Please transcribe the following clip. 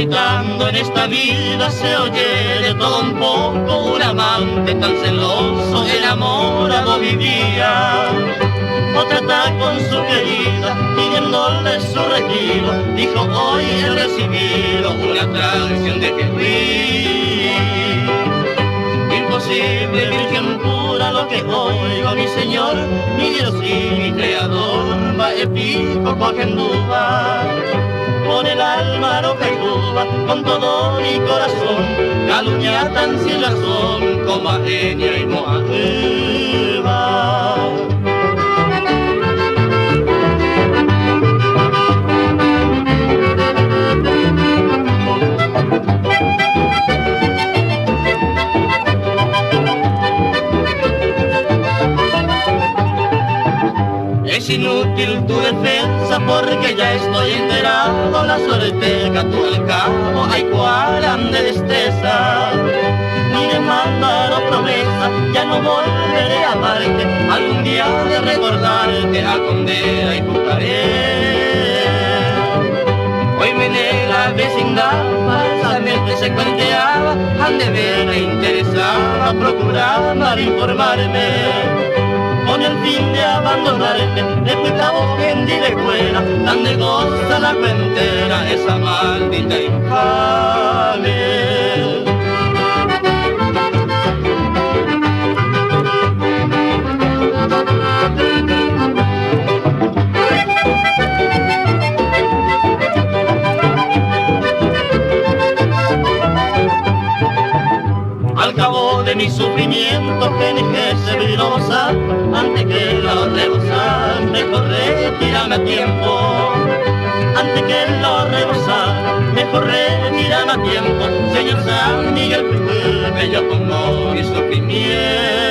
gritando en esta vida se oye de todo un poco. Un amante tan celoso, enamorado vivía. Otra está con su querida, pidiéndole su retiro. Dijo hoy he recibido una traición de que fui. Imposible, virgen pura, lo que oigo, mi Señor, mi Dios y mi Creador. Va épico cogendúa, por el alma roja y tuba, con todo mi corazón, calumnia tan sin razón, como a Enya y Moabeba. Es inútil tu defensa porque ya estoy enterado. La suerte que a tu al cabo hay cual ande destreza. Ni demanda o promesa, ya no volveré a amarte. Algún día de recordarte a Condera y Pucaré. Hoy me negra vecindad, falsamente se cuenteaba. Han de ver e interesaba procurar mal informarme. Con el fin de abandonarte, de pecado en dilecuera, donde goza la cuentera esa maldita infame. Al cabo de mi sufrimiento que enejece brillosa, antes que lo rebosar, mejor retírame a tiempo. Antes que lo rebosar, mejor retírame a tiempo. Señor San Miguel, que yo pongo mi sufrimiento.